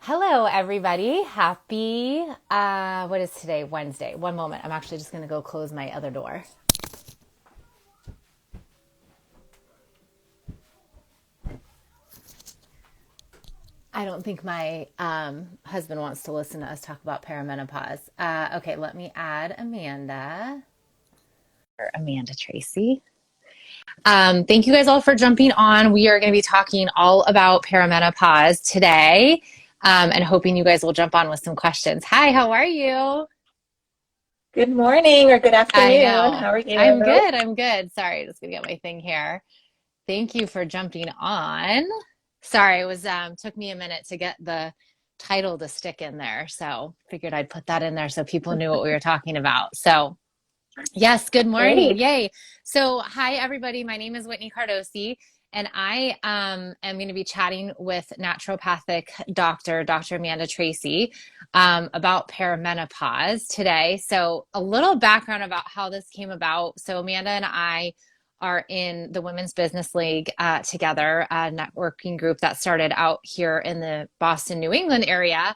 Hello, everybody. Happy, what is today? Wednesday. One moment. I'm actually just going to go close my other door. I don't think my husband wants to listen to us talk about perimenopause. Okay, let me add Amanda, or Amanda Tracy. Thank you guys all for jumping on. We are going to be talking all about perimenopause today, and hoping you guys will jump on with some questions. Hi, how are you? Good morning or good I afternoon. know. How are you? I'm good. I'm good. Sorry, just gonna get my thing here. Thank you for jumping on. Sorry, it was took me a minute to get the title to stick in there. So figured I'd put that in there so people knew what we were talking about. So yes, good morning. Great. Yay. So, hi, everybody. My name is Whitney Cardosi, and I am going to be chatting with naturopathic Dr. Amanda Tracy, about perimenopause today. So, a little background about how this came about. So, Amanda and I are in the Women's Business League together, a networking group that started out here in the Boston, New England area,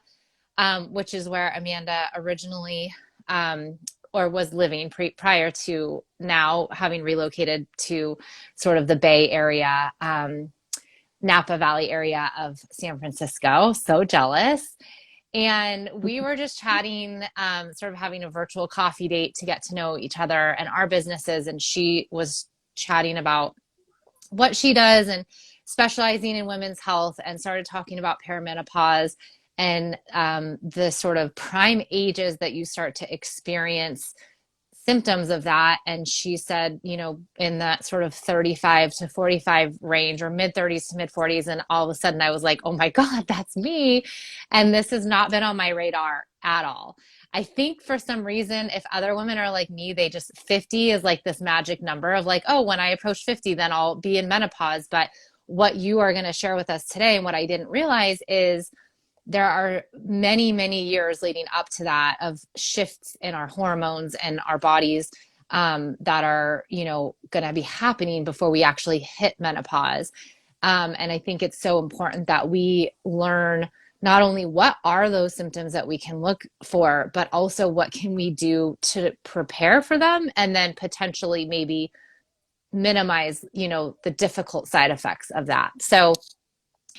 which is where Amanda originally or was living prior to now having relocated to sort of the Bay Area, Napa Valley area of San Francisco. So jealous. And we were just chatting, sort of having a virtual coffee date to get to know each other and our businesses. And she was chatting about what she does and specializing in women's health, and started talking about perimenopause and the sort of prime ages that you start to experience symptoms of that. And she said, in that sort of 35 to 45 range, or mid 30s to mid 40s. And all of a sudden I was like, oh my God, that's me. And this has not been on my radar at all. I think for some reason, if other women are like me, they just 50 is like this magic number of like, oh, when I approach 50, then I'll be in menopause. But what you are going to share with us today, and what I didn't realize, is there are many, many years leading up to that of shifts in our hormones and our bodies, that are, going to be happening before we actually hit menopause. And I think it's so important that we learn not only what are those symptoms that we can look for, but also what can we do to prepare for them, and then potentially maybe minimize, the difficult side effects of that. So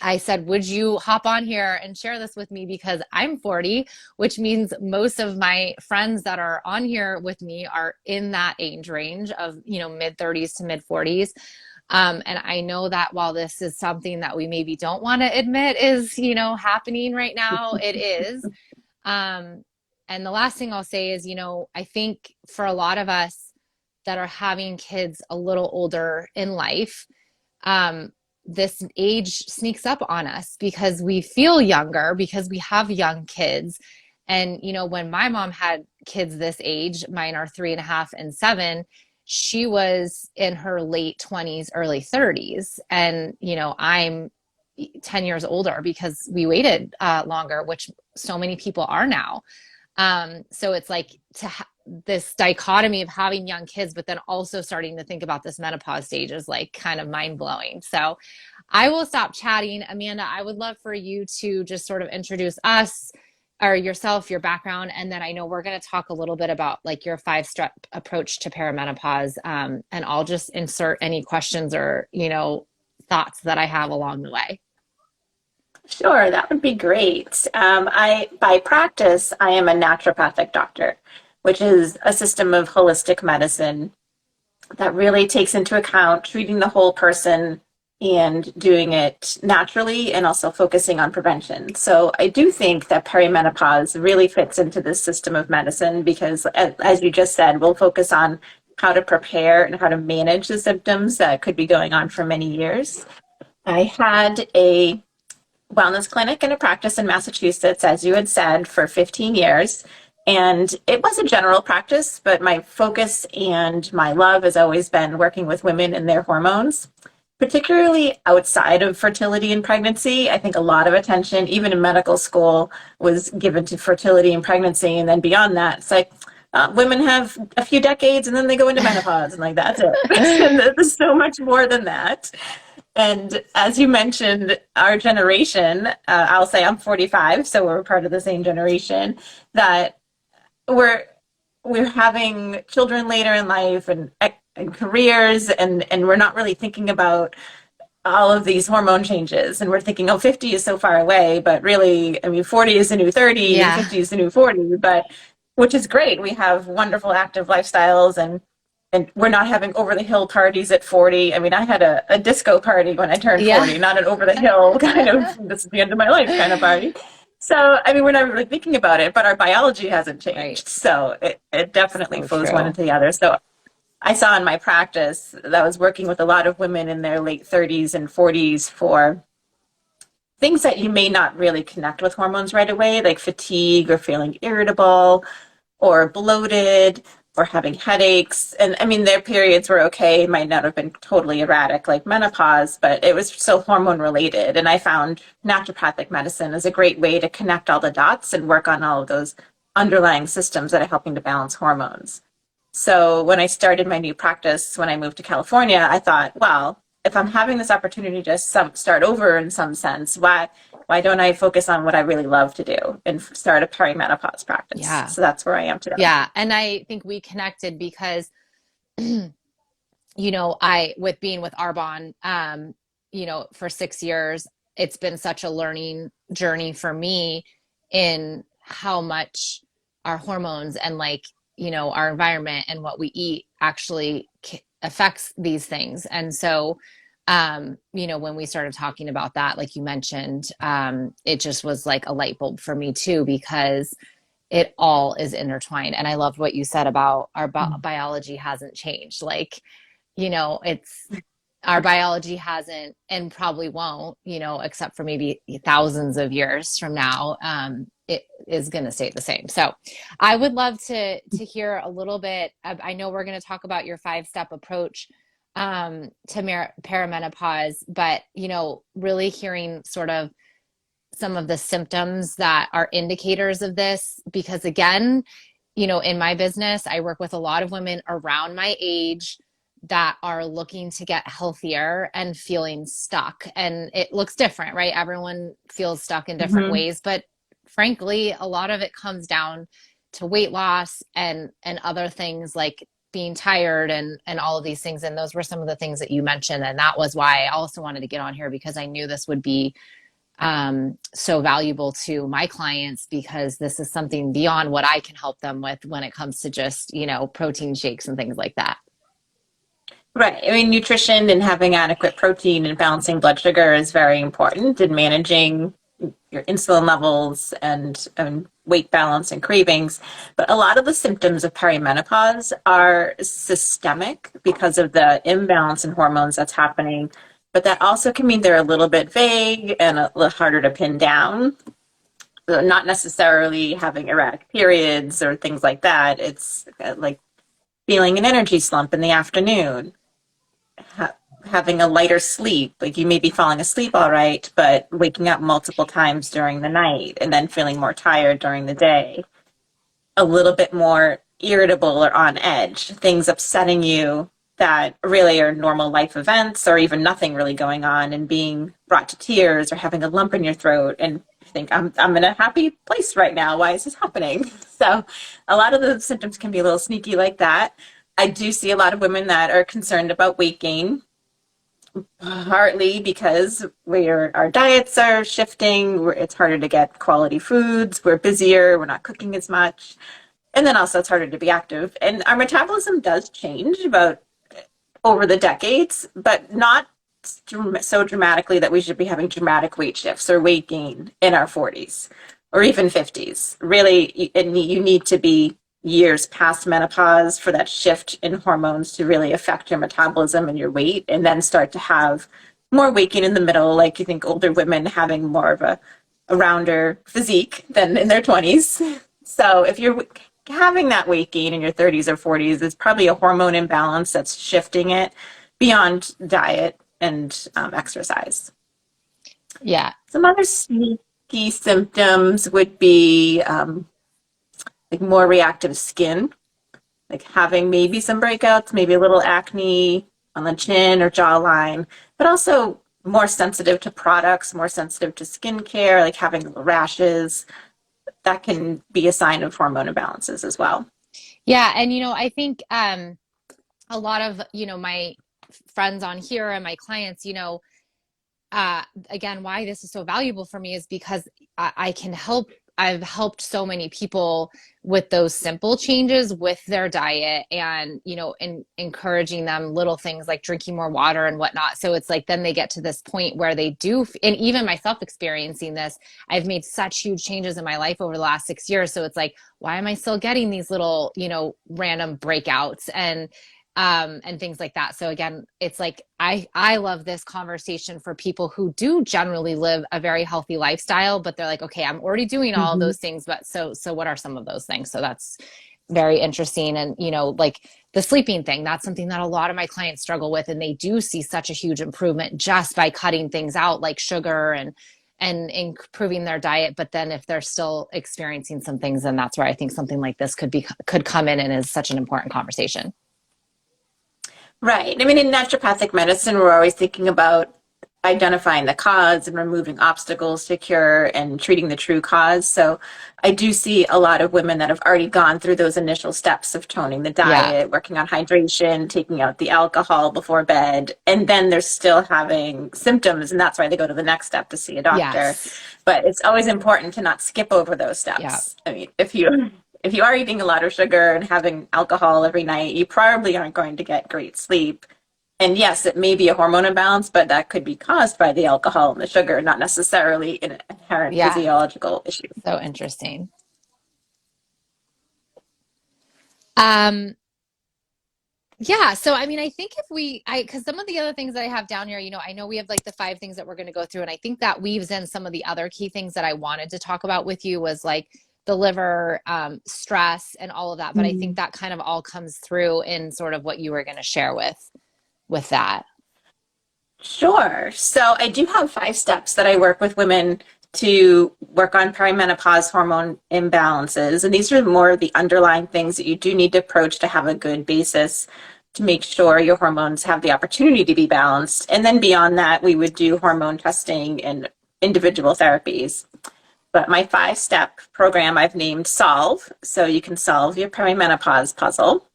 I said, would you hop on here and share this with me? Because I'm 40, which means most of my friends that are on here with me are in that age range of, mid 30s to mid 40s. And I know that while this is something that we maybe don't want to admit is, happening right now, it is. And the last thing I'll say is, I think for a lot of us that are having kids a little older in life, this age sneaks up on us because we feel younger because we have young kids. And, when my mom had kids this age, mine are 3.5 and 7, she was in her late 20s, early 30s. And, I'm 10 years older because we waited longer, which so many people are now. So it's like this dichotomy of having young kids, but then also starting to think about this menopause stage is like kind of mind blowing. So I will stop chatting. Amanda, I would love for you to just sort of introduce us or yourself, your background. And then I know we're going to talk a little bit about like your 5-step approach to perimenopause. And I'll just insert any questions or, thoughts that I have along the way. Sure, that would be great. By practice, I am a naturopathic doctor, which is a system of holistic medicine that really takes into account treating the whole person and doing it naturally and also focusing on prevention. So I do think that perimenopause really fits into this system of medicine because, as you just said, we'll focus on how to prepare and how to manage the symptoms that could be going on for many years. I had a wellness clinic and a practice in Massachusetts, as you had said, for 15 years. And it was a general practice, but my focus and my love has always been working with women and their hormones, particularly outside of fertility and pregnancy. I think a lot of attention, even in medical school, was given to fertility and pregnancy. And then beyond that, it's like women have a few decades and then they go into menopause, and like that's it. And there's so much more than that. And as you mentioned, our generation, I'll say I'm 45, so we're part of the same generation, that we're we're having children later in life and careers, and we're not really thinking about all of these hormone changes. And we're thinking, oh, 50 is so far away, but really, I mean, 40 is the new 30 and Yeah. 50 is the new 40, but which is great. We have wonderful active lifestyles, and we're not having over the hill parties at 40. I mean, I had a disco party when I turned Yeah. 40, not an over the hill kind of, this is the end of my life kind of party. So, I mean, we're not really thinking about it, but our biology hasn't Right. changed. So it definitely So flows one true. into the other. So I saw in my practice that I was working with a lot of women in their late 30s and 40s for things that you may not really connect with hormones right away, like fatigue or feeling irritable or bloated or having headaches. And I mean, their periods were okay, might not have been totally erratic like menopause, but it was so hormone related. And I found naturopathic medicine is a great way to connect all the dots and work on all of those underlying systems that are helping to balance hormones. So when I started my new practice, when I moved to California, I thought, well, if I'm having this opportunity to start over in some sense, why don't I focus on what I really love to do and start a perimenopause practice? Yeah. So that's where I am today. Yeah. And I think we connected because, with being with Arbonne, for 6 years, it's been such a learning journey for me in how much our hormones and our environment and what we eat actually affects these things. And so, when we started talking about that, like you mentioned, it just was like a light bulb for me too, because it all is intertwined. And I loved what you said about our biology hasn't changed. It's our biology hasn't and probably won't, except for maybe thousands of years from now. It is going to stay the same. So I would love to hear a little bit. I know we're going to talk about your 5-step approach to perimenopause, but really hearing sort of some of the symptoms that are indicators of this, because again, in my business, I work with a lot of women around my age that are looking to get healthier and feeling stuck. And it looks different, right? Everyone feels stuck in different Mm-hmm. ways, but frankly, a lot of it comes down to weight loss and other things like being tired and all of these things. And those were some of the things that you mentioned. And that was why I also wanted to get on here, because I knew this would be so valuable to my clients, because this is something beyond what I can help them with when it comes to just, protein shakes and things like that. Right. I mean, nutrition and having adequate protein and balancing blood sugar is very important in managing your insulin levels and weight balance and cravings. But a lot of the symptoms of perimenopause are systemic because of the imbalance in hormones that's happening. But that also can mean they're a little bit vague and a little harder to pin down. So not necessarily having erratic periods or things like that. It's like feeling an energy slump in the afternoon, having a lighter sleep. Like you may be falling asleep all right, but waking up multiple times during the night and then feeling more tired during the day. A little bit more irritable or on edge, things upsetting you that really are normal life events or even nothing really going on, and being brought to tears or having a lump in your throat and think I'm in a happy place right now. Why is this happening? So a lot of the symptoms can be a little sneaky like that. I do see a lot of women that are concerned about weight gain, partly because our diets are shifting. It's harder to get quality foods. We're busier. We're not cooking as much. And then also it's harder to be active. And our metabolism does change about over the decades, but not so dramatically that we should be having dramatic weight shifts or weight gain in our 40s or even 50s. Really, you need to be years past menopause for that shift in hormones to really affect your metabolism and your weight, and then start to have more weight gain in the middle, like you think older women having more of a rounder physique than in their 20s. So if you're having that weight gain in your 30s or 40s, it's probably a hormone imbalance that's shifting it beyond diet and exercise. Yeah. Some other sneaky symptoms would be like more reactive skin, like having maybe some breakouts, maybe a little acne on the chin or jawline, but also more sensitive to products, more sensitive to skincare, like having rashes. That can be a sign of hormone imbalances as well. Yeah, and I think a lot of, my friends on here and my clients, again, why this is so valuable for me is because I can help. I've helped so many people with those simple changes with their diet and, encouraging them little things like drinking more water and whatnot. So it's like then they get to this point where they do, and even myself experiencing this, I've made such huge changes in my life over the last 6 years. So it's like, why am I still getting these little, random breakouts and things like that. So again, it's like I love this conversation for people who do generally live a very healthy lifestyle, but they're like, okay, I'm already doing all of Mm-hmm. those things, but so what are some of those things? So that's very interesting. And like the sleeping thing, that's something that a lot of my clients struggle with, and they do see such a huge improvement just by cutting things out like sugar and improving their diet. But then if they're still experiencing some things, then that's where I think something like this could come in and is such an important conversation. Right. I mean, in naturopathic medicine, we're always thinking about identifying the cause and removing obstacles to cure and treating the true cause. So I do see a lot of women that have already gone through those initial steps of toning the Yeah. diet, working on hydration, taking out the alcohol before bed, and then they're still having symptoms. And that's why they go to the next step to see a doctor. Yes. But it's always important to not skip over those Yeah. steps. I mean, if you are eating a lot of sugar and having alcohol every night, you probably aren't going to get great sleep. And yes, it may be a hormone imbalance, but that could be caused by the alcohol and the sugar, not necessarily an inherent Yeah. physiological issue. So interesting. Um, yeah. So, I mean, I think because some of the other things that I have down here, I know we have like the 5 things that we're going to go through. And I think that weaves in some of the other key things that I wanted to talk about with you was like the liver, stress and all of that. But I think Mm. that kind of all comes through in sort of what you were going to share with that. Sure. So I do have 5 steps that I work with women to work on perimenopause hormone imbalances. And these are more of the underlying things that you do need to approach to have a good basis to make sure your hormones have the opportunity to be balanced. And then beyond that, we would do hormone testing and individual therapies. But my 5 step program I've named Solve, so you can solve your perimenopause puzzle.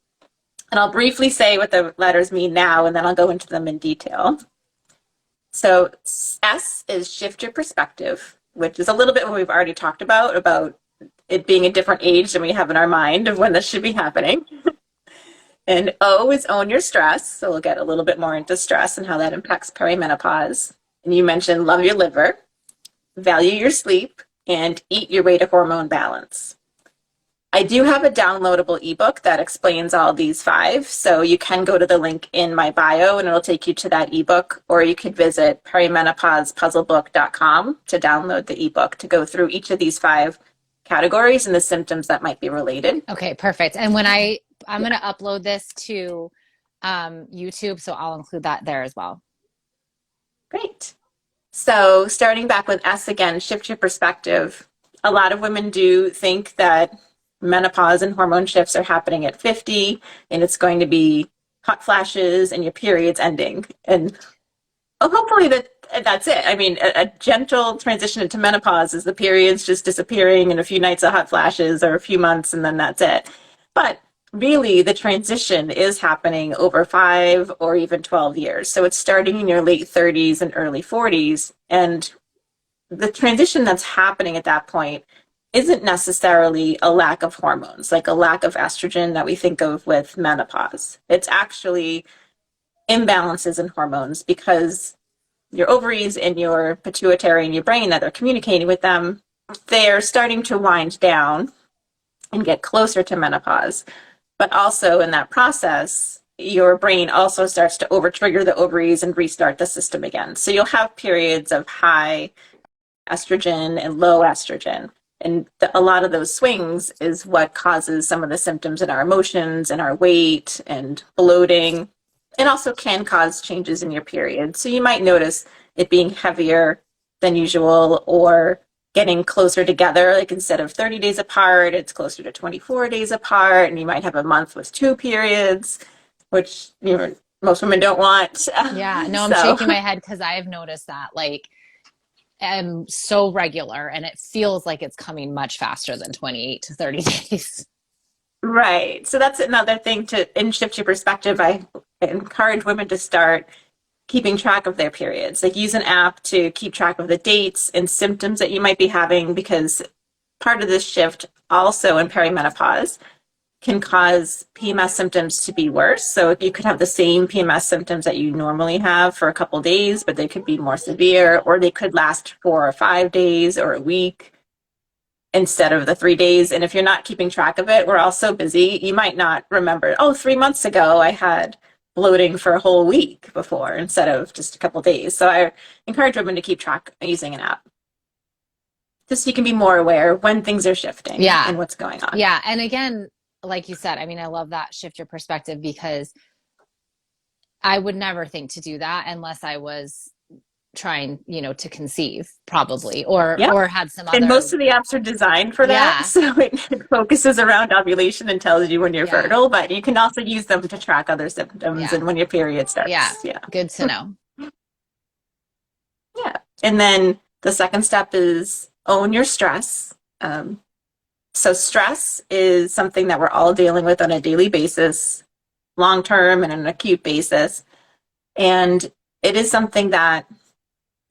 And I'll briefly say what the letters mean now, and then I'll go into them in detail. So S is shift your perspective, which is a little bit what we've already talked about it being a different age than we have in our mind of when this should be happening. And O is own your stress. So we'll get a little bit more into stress and how that impacts perimenopause. And you mentioned love your liver, value your sleep, and eat your way to hormone balance. I do have a downloadable ebook that explains all these 5. So you can go to the link in my bio and it'll take you to that ebook, or you could visit perimenopausepuzzlebook.com to download the ebook to go through each of these 5 categories and the symptoms that might be related. Okay, perfect. And when I'm going to upload this to YouTube, so I'll include that there as well. Great. So starting back with S again, shift your perspective. A lot of women do think that menopause and hormone shifts are happening at 50 and it's going to be hot flashes and your period's ending. And hopefully that's it. I mean, a gentle transition into menopause is the periods just disappearing and a few nights of hot flashes or a few months and then that's it. But really the transition is happening over 5 or even 12 years. So it's starting in your late 30s and early 40s. And the transition that's happening at that point isn't necessarily a lack of hormones, like a lack of estrogen that we think of with menopause. It's actually imbalances in hormones because your ovaries and your pituitary and your brain that are communicating with them, they're starting to wind down and get closer to menopause. But also in that process, your brain also starts to over-trigger the ovaries and restart the system again. So you'll have periods of high estrogen and low estrogen. And a lot of those swings is what causes some of the symptoms in our emotions and our weight and bloating, and also can cause changes in your period. So you might notice it being heavier than usual or getting closer together, like instead of 30 days apart, it's closer to 24 days apart, and you might have a month with 2 periods, which most women don't want. Yeah, no, I'm So shaking my head because I have noticed that. Like, am so regular and it feels like it's coming much faster than 28 to 30 days. right. So that's another thing to and shift your perspective. I encourage women to start keeping track of their periods. Like use an app to keep track of the dates and symptoms that you might be having because part of this shift also in perimenopause can cause PMS symptoms to be worse. So if you could have the same PMS symptoms that you normally have for a couple of days, but they could be more severe, or they could last 4 or 5 days or a week instead of the 3 days. And if you're not keeping track of it, we're all so busy, you might not remember, oh, 3 months ago I had bloating for a whole week before instead of just a couple of days. So I encourage women to keep track using an app. Just so you can be more aware when things are shifting Yeah. and what's going on. Yeah. And again, like you said, I mean, I love that shift your perspective because I would never think to do that unless I was trying, to conceive probably Yeah. or had some And other. most of the apps are designed for that. Yeah. So it focuses around ovulation and tells you when you're Yeah. fertile, but you can also use them to track other symptoms Yeah. and when your period Yeah. starts. Yeah. Good to know. Yeah. And then the second step is own your stress. So stress is something that we're all dealing with on a daily basis, long term and an acute basis. And it is something that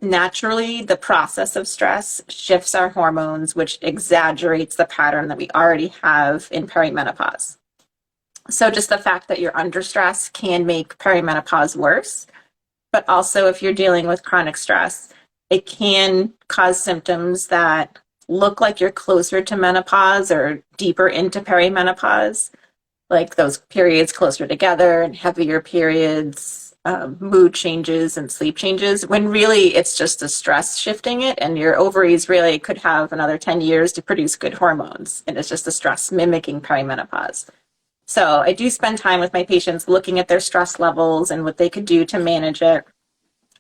naturally the process of stress shifts our hormones, which exaggerates the pattern that we already have in perimenopause. So just the fact that you're under stress can make perimenopause worse. But also if you're dealing with chronic stress, it can cause symptoms that look like you're closer to menopause or deeper into perimenopause, like those periods closer together and heavier periods, mood changes and sleep changes, when really it's just the stress shifting it, and your ovaries really could have another 10 years to produce good hormones, and it's just the stress mimicking perimenopause. So I do spend time with my patients looking at their stress levels and what they could do to manage it.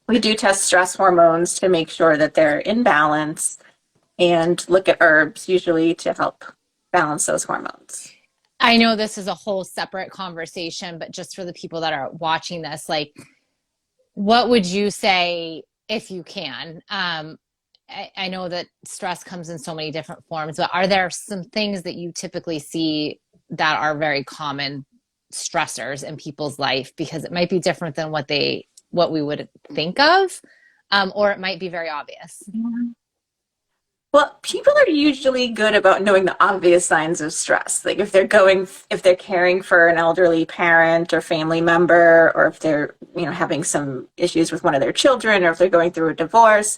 We do test stress hormones to make sure that they're in balance and look at herbs usually to help balance those hormones. I know this is a whole separate conversation, but just for the people that are watching this, like, what would you say if you can? I know that stress comes in so many different forms, but are there some things that you typically see that are very common stressors in people's life? Because it might be different than what we would think of, or it might be very obvious. Well, people are usually good about knowing the obvious signs of stress. Like if they're caring for an elderly parent or family member, or if they're, having some issues with one of their children, or if they're going through a divorce.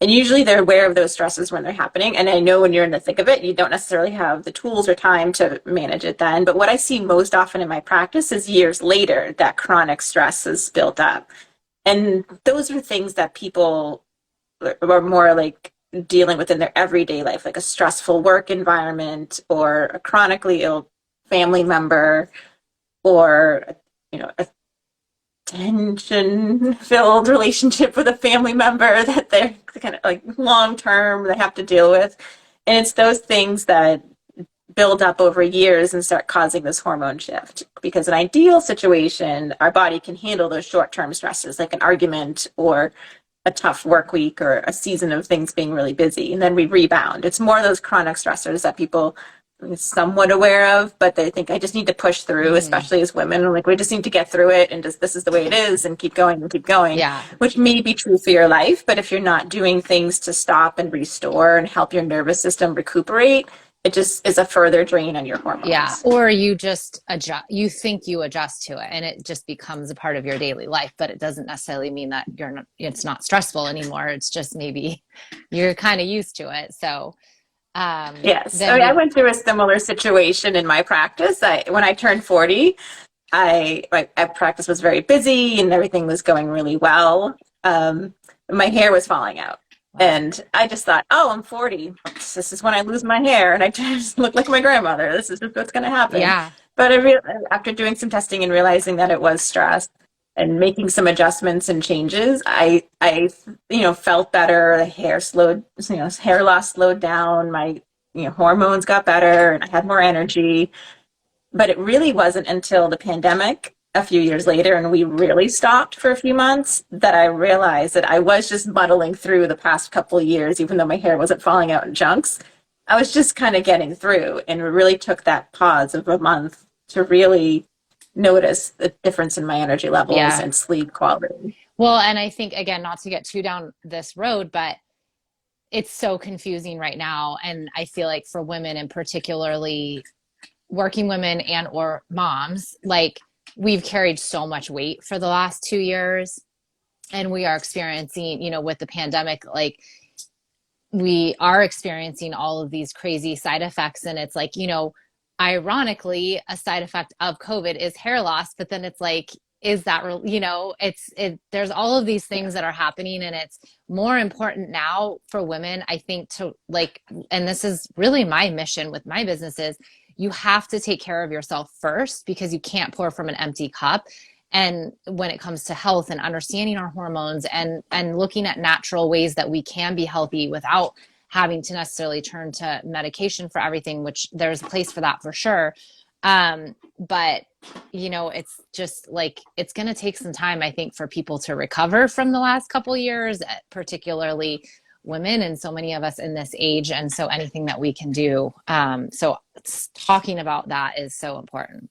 And usually they're aware of those stresses when they're happening. And I know when you're in the thick of it, you don't necessarily have the tools or time to manage it then. But what I see most often in my practice is years later that chronic stress is built up. And those are things that people are more like dealing with in their everyday life, like a stressful work environment or a chronically ill family member, or a tension filled relationship with a family member that they're kind of like long term they have to deal with. And it's those things that build up over years and start causing this hormone shift, because an ideal situation, our body can handle those short term stresses like an argument or a tough work week or a season of things being really busy, and then we rebound. It's more those chronic stressors that people are somewhat aware of, but they think I just need to push through, especially as women. Like we just need to get through it, and just this is the way it is, and keep going and keep going. Yeah. Which may be true for your life, but if you're not doing things to stop and restore and help your nervous system recuperate, it just is a further drain on your hormones. Yeah. Or you just adjust, you think you adjust to it and it just becomes a part of your daily life, but it doesn't necessarily mean that it's not stressful anymore. It's just maybe you're kind of used to it. So, yes. I went through a similar situation in my practice. When I turned 40, my practice was very busy and everything was going really well. My hair was falling out. Wow. And I just thought, oh, I'm 40. This is when I lose my hair, and I just look like my grandmother. This is just what's going to happen. Yeah. But after doing some testing and realizing that it was stress and making some adjustments and changes, I felt better. The hair loss slowed down. My hormones got better, and I had more energy. But it really wasn't until the pandemic a few years later and we really stopped for a few months that I realized that I was just muddling through the past couple of years, even though my hair wasn't falling out in chunks. I was just kind of getting through, and it really took that pause of a month to really notice the difference in my energy levels Yeah. and sleep quality. Well, and I think, again, not to get too down this road, but it's so confusing right now. And I feel like for women, and particularly working women and or moms, like we've carried so much weight for the last 2 years, and we are experiencing, with the pandemic, like we are experiencing all of these crazy side effects. And it's like, ironically, a side effect of COVID is hair loss, but then it's like, is that real? There's all of these things that are happening, and it's more important now for women, I think, to like, and this is really my mission with my businesses. You have to take care of yourself first, because you can't pour from an empty cup. And when it comes to health and understanding our hormones and looking at natural ways that we can be healthy without having to necessarily turn to medication for everything, which there's a place for that for sure. But it's just like, it's going to take some time, I think, for people to recover from the last couple of years, particularly women and so many of us in this age. And so anything that we can do. So talking about that is so important.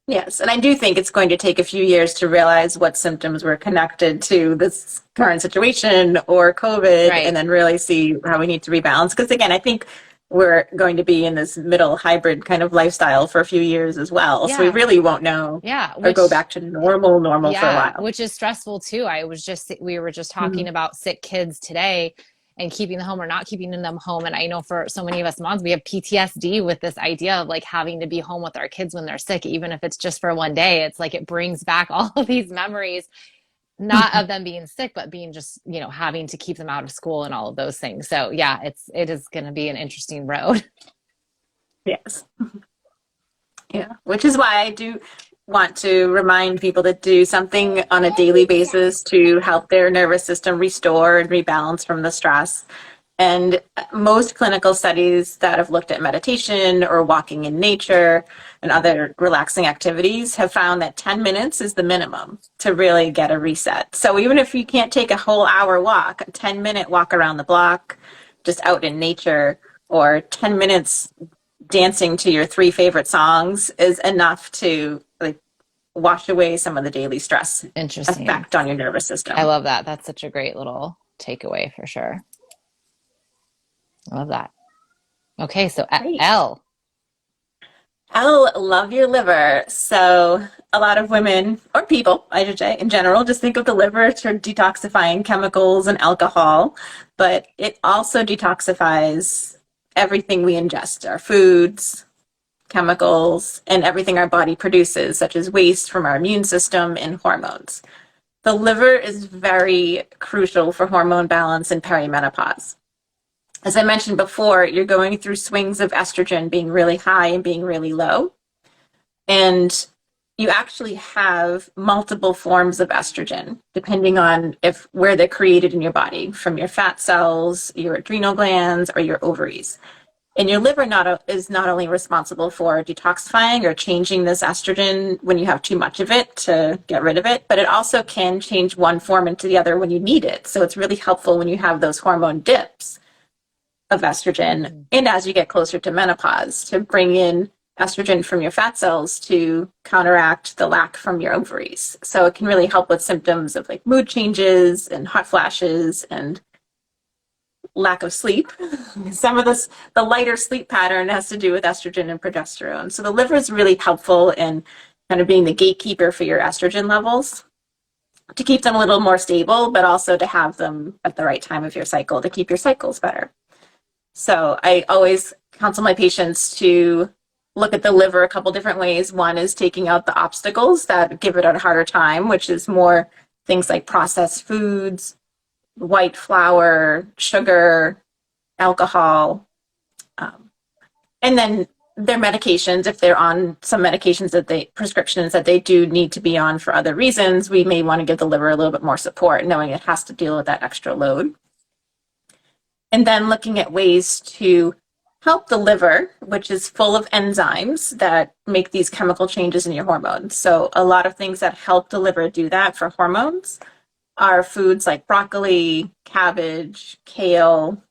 Yes, and I do think it's going to take a few years to realize what symptoms were connected to this current situation or COVID, Right. and then really see how we need to rebalance. Because again, I think we're going to be in this middle hybrid kind of lifestyle for a few years as well. So we Yeah. really won't know Yeah. or go back to normal for a Yeah, while. which is stressful too. We were just talking Mhm. about sick kids today and keeping them home or not keeping them home. And I know for so many of us moms, we have PTSD with this idea of like having to be home with our kids when they're sick, even if it's just for one day. It's like it brings back all of these memories, not of them being sick, but being just, having to keep them out of school and all of those things. So yeah, it is going to be an interesting road. Yes. Yeah, which is why I do want to remind people to do something on a daily basis to help their nervous system restore and rebalance from the stress. And most clinical studies that have looked at meditation or walking in nature and other relaxing activities have found that 10 minutes is the minimum to really get a reset. So even if you can't take a whole hour walk, a 10-minute walk around the block, just out in nature, or 10 minutes dancing to your 3 favorite songs is enough to like wash away some of the daily stress Interesting. effect on your nervous I system. love that. That's such a great little takeaway for sure. I love that. Okay, so Great. L. I'll love your liver. So a lot of women or people, I should say, in general, just think of the liver for detoxifying chemicals and alcohol, but it also detoxifies everything we ingest, our foods, chemicals, and everything our body produces, such as waste from our immune system and hormones. The liver is very crucial for hormone balance in perimenopause. As I mentioned before, you're going through swings of estrogen being really high and being really low. And you actually have multiple forms of estrogen, depending on where they're created in your body, from your fat cells, your adrenal glands, or your ovaries. And your liver is not only responsible for detoxifying or changing this estrogen when you have too much of it to get rid of it, but it also can change one form into the other when you need it. So it's really helpful when you have those hormone dips of estrogen, and as you get closer to menopause, to bring in estrogen from your fat cells to counteract the lack from your ovaries. So it can really help with symptoms of like mood changes and hot flashes and lack of sleep. Some of the lighter sleep pattern has to do with estrogen and progesterone. So the liver is really helpful in kind of being the gatekeeper for your estrogen levels, to keep them a little more stable, but also to have them at the right time of your cycle to keep your cycles better. So I always counsel my patients to look at the liver a couple different ways. One is taking out the obstacles that give it a harder time, which is more things like processed foods, white flour, sugar, alcohol, and then their medications. If they're on some medications prescriptions that they do need to be on for other reasons, we may want to give the liver a little bit more support, knowing it has to deal with that extra load. And then looking at ways to help the liver, which is full of enzymes that make these chemical changes in your hormones. So a lot of things that help the liver do that for hormones are foods like broccoli, cabbage, kale,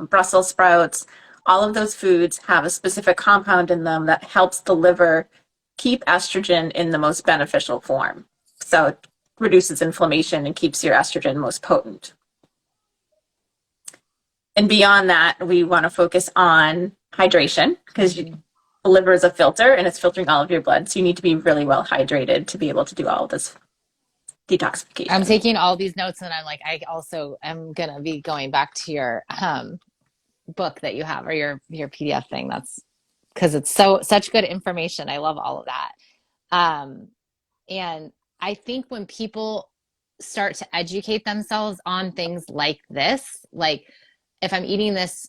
Brussels sprouts. All of those foods have a specific compound in them that helps the liver keep estrogen in the most beneficial form. So it reduces inflammation and keeps your estrogen most potent. And beyond that, we want to focus on hydration because the liver is a filter and it's filtering all of your blood. So you need to be really well hydrated to be able to do all of this I'm detoxification. taking all these notes and I'm like, I also am gonna be going back to your book that you have or your PDF thing. That's because it's such good information. I love all of that. Um, and I think when people start to educate themselves on things like this, like if I'm eating this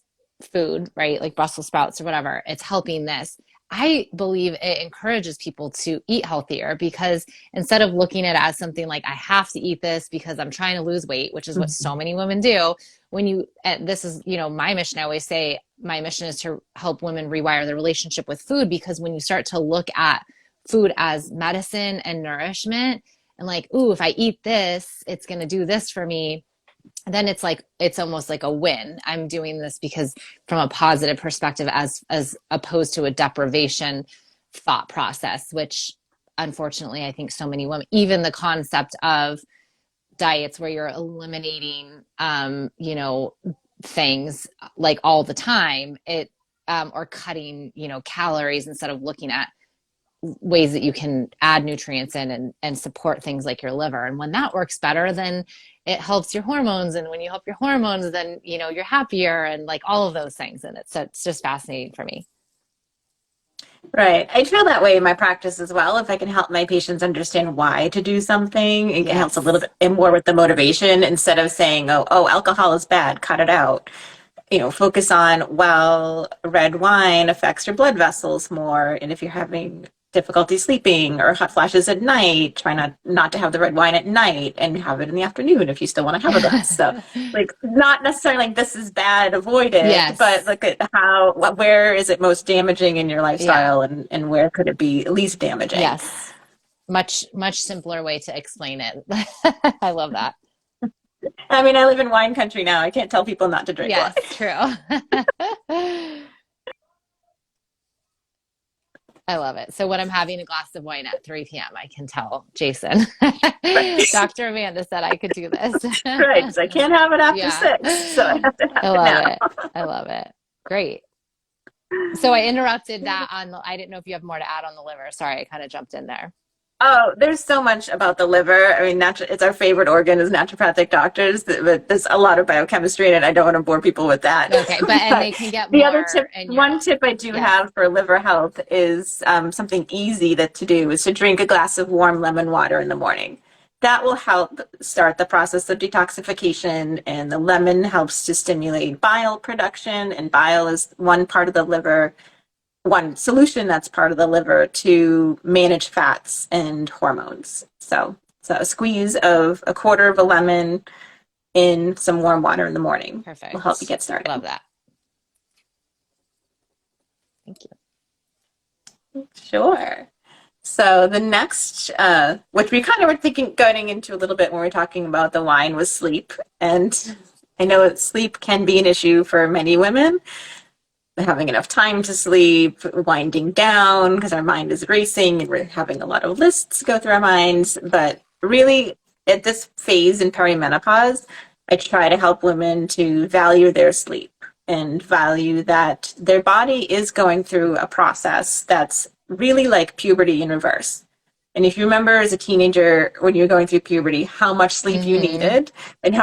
food, right, like Brussels sprouts or whatever, it's helping this. I believe it encourages people to eat healthier because instead of looking at it as something like I have to eat this because I'm trying to lose weight, which is what so many women do, when you, and this is, my mission, I always say my mission is to help women rewire their relationship with food because when you start to look at food as medicine and nourishment and like, ooh, if I eat this, it's going to do this for me, then it's like it's almost like a win. I'm doing this because from a positive perspective as opposed to a deprivation thought process, which unfortunately I think so many women, even the concept of diets where you're eliminating things like all the time, it or cutting, calories instead of looking at ways that you can add nutrients in and support things like your liver. And when that works better, then it helps your hormones. And when you help your hormones, then, you're happier and like all of those things. And it's just fascinating for me. Right. I feel that way in my practice as well. If I can help my patients understand why to do something, it helps a little Yes. bit more with the motivation instead of saying, oh, alcohol is bad, cut it out. Focus on, well, red wine affects your blood vessels more. And if you're having difficulty sleeping or hot flashes at night, try not to have the red wine at night and have it in the afternoon if you still want to have a glass. So like not necessarily like this is bad, avoid it, but Yes. look at where is it most damaging in your Yeah. lifestyle and where could it be least damaging? Yes. Much, much simpler way to explain it. I love that. I mean, I live in wine country now. I can't tell people not to drink wine. Yes, true. I love it. So when I'm having a glass of wine at 3 p.m., I can tell Jason, Right. Dr. Amanda said I could do this. Right. 'Cause I can't have it after Yeah. 6, so I have to I have it love now. it. I love it. Great. So I interrupted that I didn't know if you have more to add on the liver. Sorry, I kind of jumped in there. Oh, there's so much about the liver. I mean, it's our favorite organ as naturopathic doctors, but there's a lot of biochemistry in it. I don't want to bore people with that. Okay, and But they can get the other more tip, in your one tip I do yes. have for liver health is something easy to do is to drink a glass of warm lemon water in the morning. That will help start the process of detoxification, and the lemon helps to stimulate bile production, and bile is one solution that's part of the liver to manage fats and hormones. So a squeeze of a quarter of a lemon in some warm water in the morning will help you Perfect. get started. Love that. Thank you. Sure. So the next, which we kind of were going into a little bit when we were talking about the wine, was sleep. And I know that sleep can be an issue for many women. Having enough time to sleep, winding down because our mind is racing and we're having a lot of lists go through our minds. But really, at this phase in perimenopause, I try to help women to value their sleep and value that their body is going through a process that's really like puberty in reverse. And if you remember as a teenager when you were going through puberty, how much sleep you needed and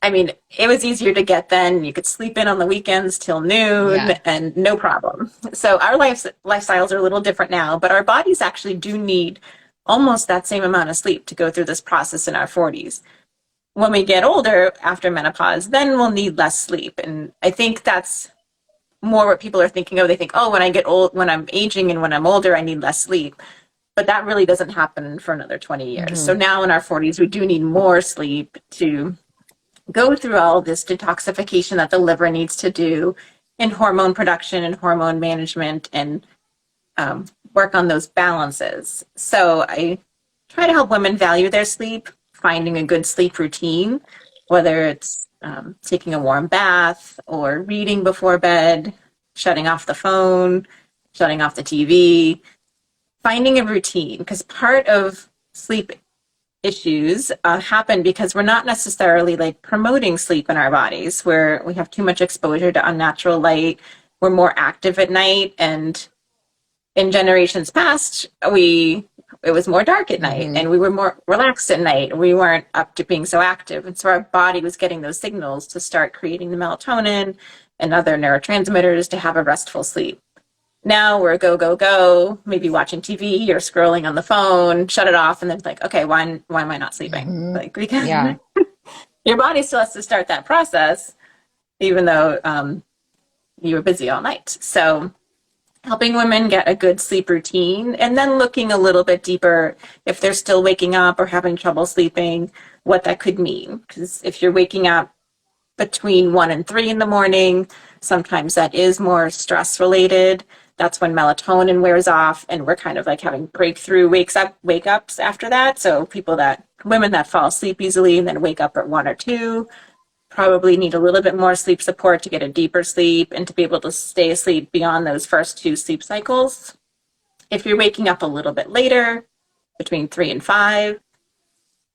I mean, it was easier to get then. You could sleep in on the weekends till noon and no problem. So our lifestyles are a little different now, but our bodies actually do need almost that same amount of sleep to go through this process in our 40s. When we get older after menopause, then we'll need less sleep. And I think that's more what people are thinking of. They think, oh, when I get old, when I'm aging and when I'm older, I need less sleep. But that really doesn't happen for another 20 years. So now in our 40s, we do need more sleep to go through all this detoxification that the liver needs to do in hormone production and hormone management and work on those balances. So I try to help women value their sleep, finding a good sleep routine, whether it's taking a warm bath or reading before bed, shutting off the phone, shutting off the TV, finding a routine. Because part of sleep issues happen because we're not necessarily like promoting sleep in our bodies, where we have too much exposure to unnatural light. We're more active at night, and in generations past, it was more dark at night Mm-hmm. and we were more relaxed at night. We weren't up to being so active. And so our body was getting those signals to start creating the melatonin and other neurotransmitters to have a restful sleep. Now we're go, go, go, maybe watching TV or scrolling on the phone, shut it off, and then like, okay, why am I not sleeping? Mm-hmm. Like, because Yeah. your body still has to start that process, even though you were busy all night. So helping women get a good sleep routine, and then looking a little bit deeper if they're still waking up or having trouble sleeping, what that could mean. Because if you're waking up between 1 and 3 in the morning, sometimes that is more stress related. That's when melatonin wears off, and we're kind of like having breakthrough wake ups after that. So women that fall asleep easily and then wake up at 1 or 2 probably need a little bit more sleep support to get a deeper sleep and to be able to stay asleep beyond those first 2 sleep cycles. If you're waking up a little bit later, between 3 and 5,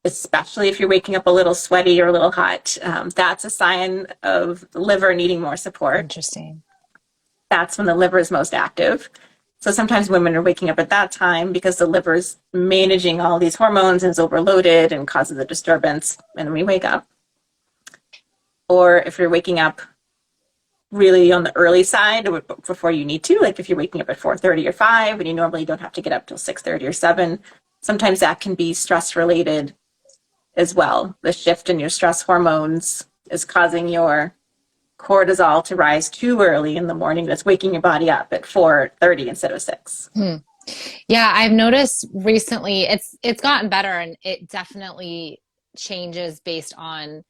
especially if you're waking up a little sweaty or a little hot, that's a sign of the liver needing more support. Interesting. That's when the liver is most active. So sometimes women are waking up at that time because the liver is managing all these hormones and is overloaded and causes a disturbance, and then we wake up. Or if you're waking up really on the early side before you need to, like if you're waking up at 4:30 or 5 and you normally don't have to get up till 6:30 or 7, sometimes that can be stress related as well. The shift in your stress hormones is causing your cortisol to rise too early in the morning. That's waking your body up at 4:30 instead of 6. Hmm. Yeah, I've noticed recently it's gotten better, and it definitely changes based on,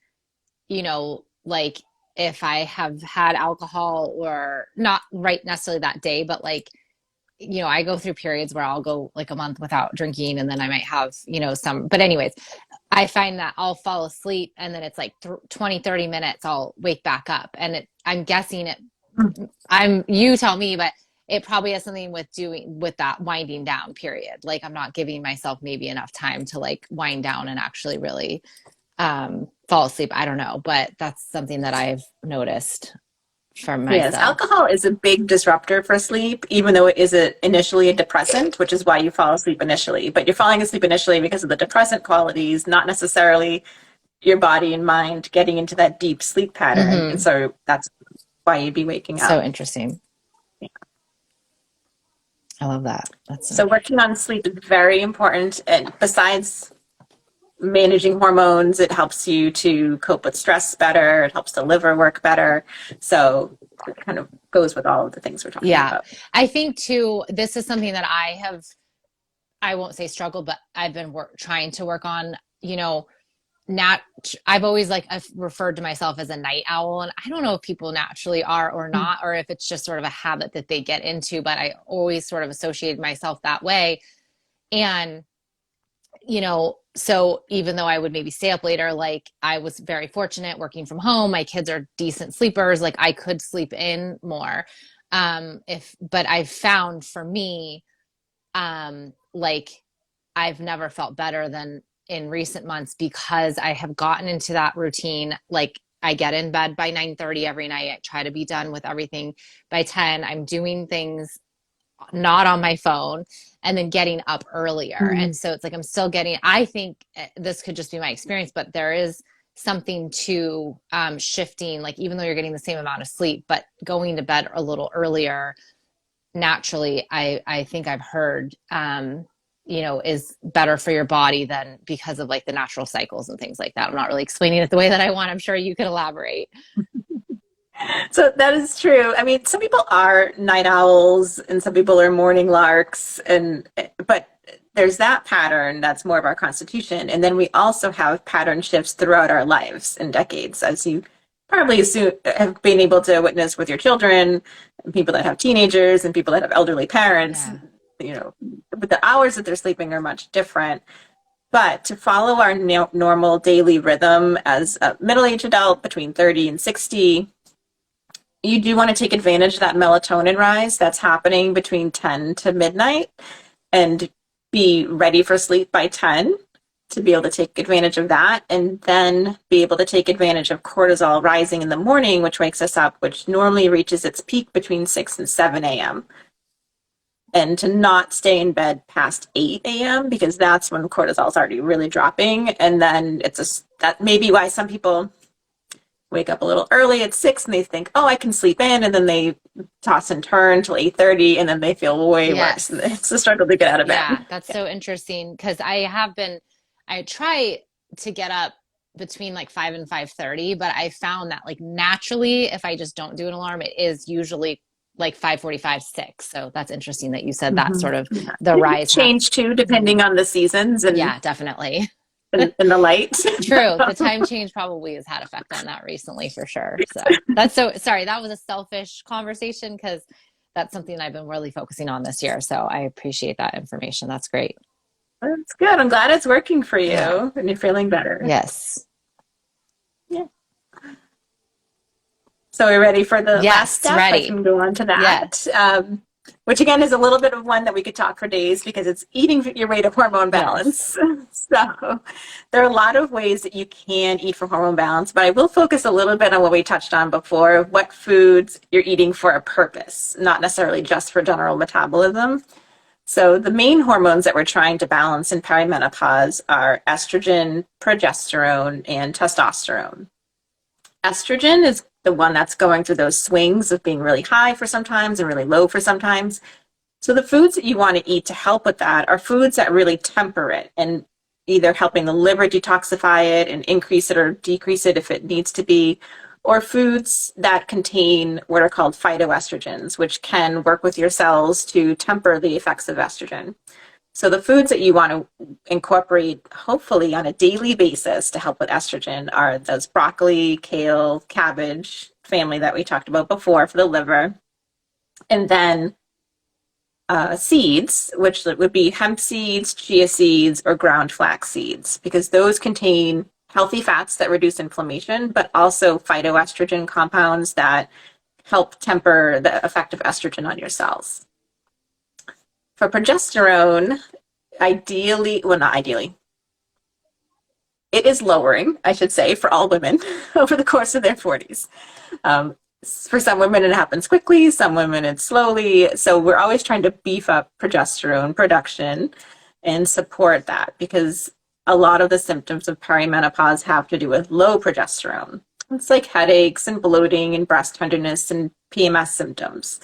like if I have had alcohol or not right necessarily that day, but like, I go through periods where I'll go like a month without drinking and then I might have, but anyways, I find that I'll fall asleep and then it's like 20, 30 minutes, I'll wake back up. And I'm guessing you tell me, but it probably has something with that winding down period. Like I'm not giving myself maybe enough time to like wind down and actually really fall asleep. I don't know, but that's something that I've noticed for Yes, myself. alcohol is a big disruptor for sleep, even though it is initially a depressant, which is why you fall asleep initially. But you're falling asleep initially because of the depressant qualities, not necessarily your body and mind getting into that deep sleep pattern. And Mm-hmm. so that's why you'd be waking So up. interesting. I love that. So working on sleep is very important. And besides managing hormones, it helps you to cope with stress better. It helps the liver work better. So it kind of goes with all of the things we're talking Yeah. about. I think too, this is something that I won't say struggle, but I've been trying to work on, nat I've always like I've referred to myself as a night owl, and I don't know if people naturally are or not, or if it's just sort of a habit that they get into, but I always sort of associated myself that way. And so even though I would maybe stay up later, like I was very fortunate working from home, my kids are decent sleepers, like I could sleep in more. But I've found for me, like I've never felt better than in recent months because I have gotten into that routine. Like I get in bed by 9:30 every night. I try to be done with everything by 10. I'm doing things not on my phone and then getting up earlier. Mm-hmm. And so it's like I'm still getting, I think this could just be my experience, but there is something to shifting, like even though you're getting the same amount of sleep, but going to bed a little earlier naturally, I think I've heard, is better for your body than because of like the natural cycles and things like that. I'm not really explaining it the way that I want. I'm sure you could elaborate. So that is true. I mean, some people are night owls and some people are morning larks, but there's that pattern that's more of our constitution. And then we also have pattern shifts throughout our lives and decades. As you probably soon have been able to witness with your children, people that have teenagers and people that have elderly parents, Yeah. you know, but the hours that they're sleeping are much different. But to follow our normal daily rhythm as a middle-aged adult between 30 and 60, you do want to take advantage of that melatonin rise that's happening between 10 to midnight and be ready for sleep by 10 to be able to take advantage of that, and then be able to take advantage of cortisol rising in the morning, which wakes us up, which normally reaches its peak between 6 and 7 a.m. And to not stay in bed past 8 a.m. because that's when cortisol is already really dropping. And then that may be why some people wake up a little early at 6 and they think, oh, I can sleep in, and then they toss and turn till 8:30, and then they feel way worse. Yes. And it's a struggle to get out of Yeah, bed. that's so interesting because I try to get up between like 5 and 5:30, but I found that like naturally, if I just don't do an alarm, it is usually like 5:45, 6. So that's interesting that you said that Mm-hmm. sort of Yeah. the It can rise happens. change too, depending on the seasons Yeah, definitely. and the light. True. The time change probably has had effect on that recently for sure. So that's so sorry. That was a selfish conversation because that's something I've been really focusing on this year. So I appreciate that information. That's great. That's good. I'm glad it's working for Yeah. you and you're feeling better. Yes. Yeah. So we're ready for the last Yes. step. I Ready. can go on to Yes. that. Which again is a little bit of one that we could talk for days because it's eating your way to hormone Yes. balance. So there are a lot of ways that you can eat for hormone balance, but I will focus a little bit on what we touched on before, what foods you're eating for a purpose, not necessarily just for general metabolism. So the main hormones that we're trying to balance in perimenopause are estrogen, progesterone, and testosterone. Estrogen is the one that's going through those swings of being really high for sometimes and really low for sometimes. So the foods that you want to eat to help with that are foods that really temper it and either helping the liver detoxify it and increase it or decrease it if it needs to be, or foods that contain what are called phytoestrogens, which can work with your cells to temper the effects of estrogen. So the foods that you want to incorporate, hopefully on a daily basis to help with estrogen are those broccoli, kale, cabbage family that we talked about before for the liver. And then seeds, which would be hemp seeds, chia seeds, or ground flax seeds, because those contain healthy fats that reduce inflammation, but also phytoestrogen compounds that help temper the effect of estrogen on your cells. For progesterone, ideally, well, not ideally, it is lowering, I should say, for all women over the course of their 40s. For some women, it happens quickly, some women, it's slowly. So we're always trying to beef up progesterone production and support that because a lot of the symptoms of perimenopause have to do with low progesterone. It's like headaches and bloating and breast tenderness and PMS symptoms.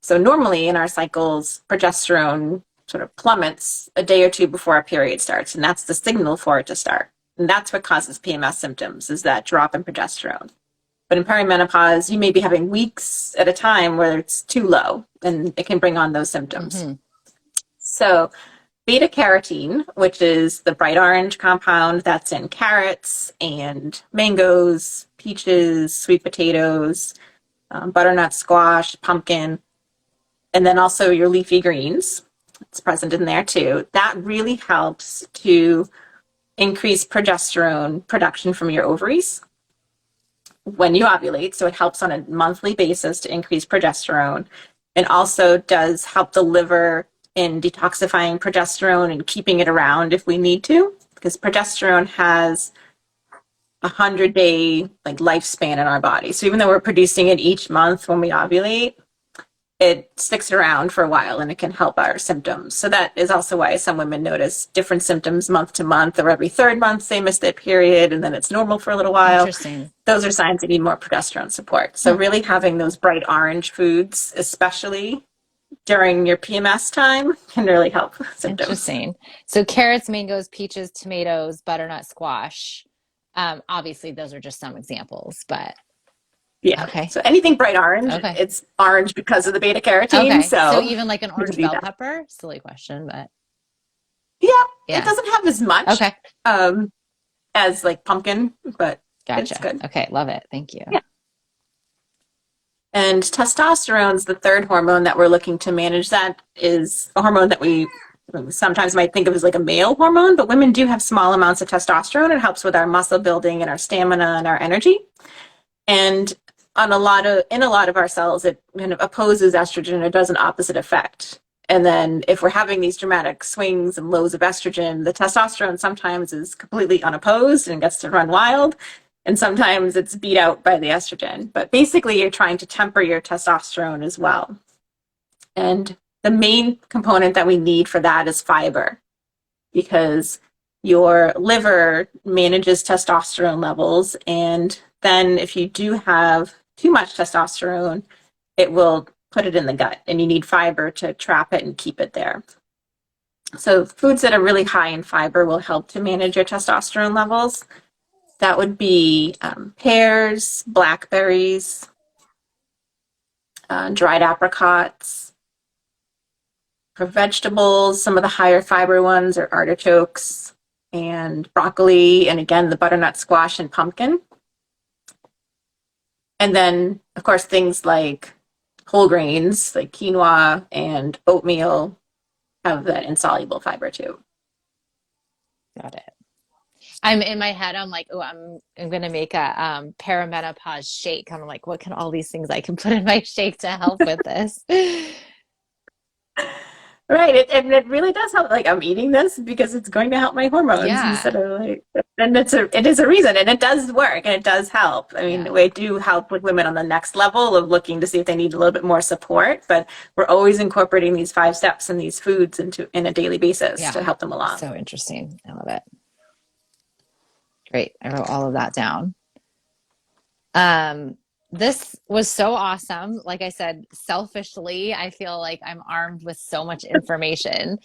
So normally in our cycles, progesterone sort of plummets a day or two before our period starts, and that's the signal for it to start. And that's what causes PMS symptoms, is that drop in progesterone. But in perimenopause, you may be having weeks at a time where it's too low, and it can bring on those symptoms. Mm-hmm. So beta carotene, which is the bright orange compound that's in carrots and mangoes, peaches, sweet potatoes, butternut squash, pumpkin, and then also your leafy greens. It's present in there too. That really helps to increase progesterone production from your ovaries when you ovulate. So it helps on a monthly basis to increase progesterone, and also does help the liver in detoxifying progesterone and keeping it around if we need to, because progesterone has 100-day like lifespan in our body. So even though we're producing it each month when we ovulate, it sticks around for a while and it can help our symptoms. So that is also why some women notice different symptoms month to month, or every third month they miss their period and then it's normal for a little while. Interesting. Those are signs they need more progesterone support. So really having those bright orange foods, especially during your PMS time, can really help symptoms. Interesting. So carrots, mangoes, peaches, tomatoes, butternut squash. Obviously, those are just some examples, but Yeah. okay. So anything bright orange, Okay. it's orange because of the beta carotene. Okay. So So even like an orange do bell that. pepper? Silly question, but Yeah, yeah. it doesn't have as much Okay. as like pumpkin, but It's Gotcha. good. Okay, love it. Thank you. Yeah. And testosterone is the third hormone that we're looking to manage. That is a hormone that we sometimes might think of as like a male hormone, but women do have small amounts of testosterone. It helps with our muscle building and our stamina and our energy. And in a lot of our cells, it kind of opposes estrogen. It does an opposite effect. And then if we're having these dramatic swings and lows of estrogen, the testosterone sometimes is completely unopposed and gets to run wild. And sometimes it's beat out by the estrogen. But basically, you're trying to temper your testosterone as well. And the main component that we need for that is fiber, because your liver manages testosterone levels. And then if you do have too much testosterone, it will put it in the gut, and you need fiber to trap it and keep it there. So foods that are really high in fiber will help to manage your testosterone levels. That would be pears, blackberries, dried apricots. For vegetables, some of the higher fiber ones are artichokes and broccoli, and again, the butternut squash and pumpkin. And then, of course, things like whole grains, like quinoa and oatmeal, have that insoluble fiber too. Got it. I'm in my head, I'm like, oh, I'm gonna make a perimenopause shake. I'm like, what can all these things I can put in my shake to help with this? Right, and it really does help. Like I'm eating this because it's going to help my hormones Yeah, instead of like. And it is a reason, and it does work, and it does help. I mean, yeah, we do help with women on the next level of looking to see if they need a little bit more support. But we're always incorporating these 5 steps and these foods into in a daily basis yeah. to help them along. So interesting. I love it. Great. I wrote all of that down. Um, this was so awesome. Like I said, selfishly, I feel like I'm armed with so much information.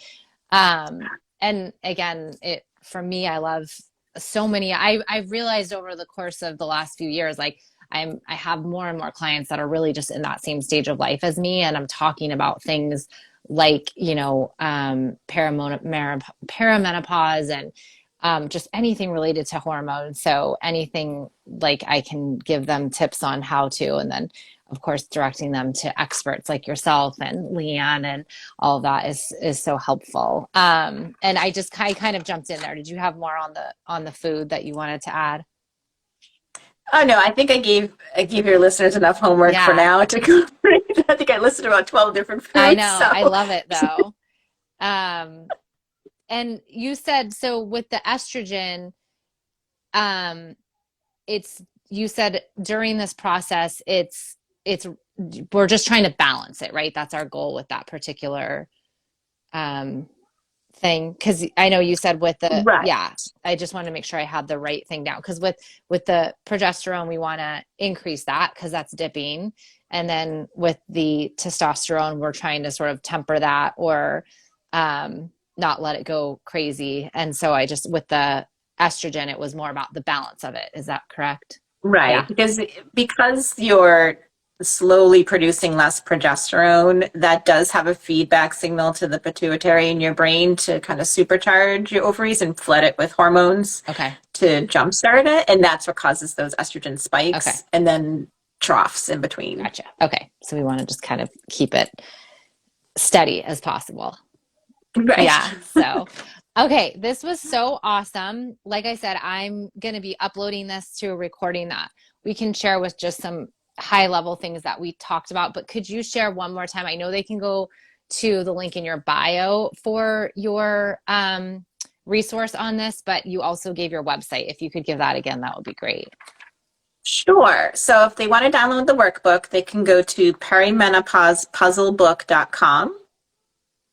And again, it for me, I love so many. I've realized over the course of the last few years, like I have more and more clients that are really just in that same stage of life as me, and I'm talking about things like perimenopause and just anything related to hormones. So anything like I can give them tips on how to, and then of course directing them to experts like yourself and Leanne, and all of that is so helpful. And I kind of jumped in there. Did you have more on the food that you wanted to add? Oh no, I gave your listeners enough homework for Yeah, now to go. I think I listed about 12 different I foods. know. I So love it though. Um, and you said so with the estrogen, um, it's you said during this process it's we're just trying to balance it, right? That's our goal with that particular um thing, because I know you said with the right, yeah, I just want to make sure I had the right thing down, because with the progesterone we want to increase that because that's dipping, and then with the testosterone we're trying to sort of temper that, or not let it go crazy. And so I just with the estrogen it was more about the balance of it. Is that correct? Yeah. right. Because you're slowly producing less progesterone, that does have a feedback signal to the pituitary in your brain to kind of supercharge your ovaries and flood it with hormones Okay. to jumpstart it, and that's what causes those estrogen Okay. spikes and then troughs in between. Gotcha. Okay. So we want to just kind of keep it steady as possible. Right. Yeah. So, okay. This was so awesome. Like I said, I'm going to be uploading this to a recording that we can share with just some high level things that we talked about. But could you share one more time? I know they can go to the link in your bio for your resource on this, but you also gave your website. If you could give that again, that would be great. Sure. So if they want to download the workbook, they can go to perimenopausepuzzlebook.com,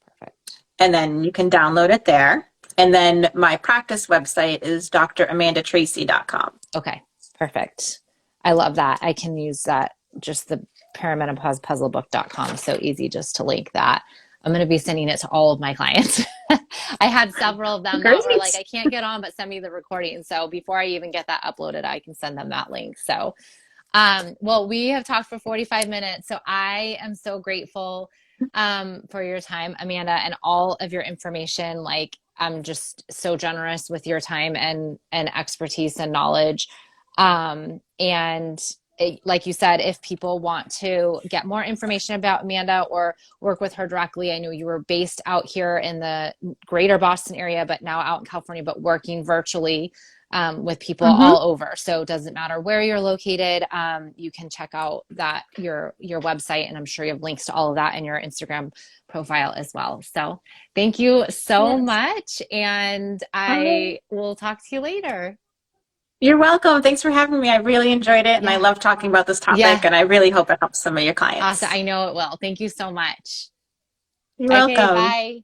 Perfect. and then you can download it there. And then my practice website is dramandatracy.com. Okay. Perfect. I love that. I can use that, just the perimenopausepuzzlebook.com. So easy just to link that. I'm going to be sending it to all of my clients. I had several of them that were like, Great. I can't get on, but send me the recording. So before I even get that uploaded, I can send them that link. So, well, we have talked for 45 minutes. So I am so grateful for your time, Amanda, and all of your information. Like, I'm just so generous with your time and expertise and knowledge. And like you said, if people want to get more information about Amanda or work with her directly, I know you were based out here in the greater Boston area, but now out in California, but working virtually with people Mm-hmm. all over. So it doesn't matter where you're located. You can check out that your website, and I'm sure you have links to all of that in your Instagram profile as well. So thank you so Yes. much, and All right. I will talk to you later. You're welcome. Thanks for having me. I really enjoyed it, and I Yeah. love talking about this topic, Yeah. and I really hope it helps some of your Awesome. clients. I know it will. Thank you so much. You're Okay, welcome. bye.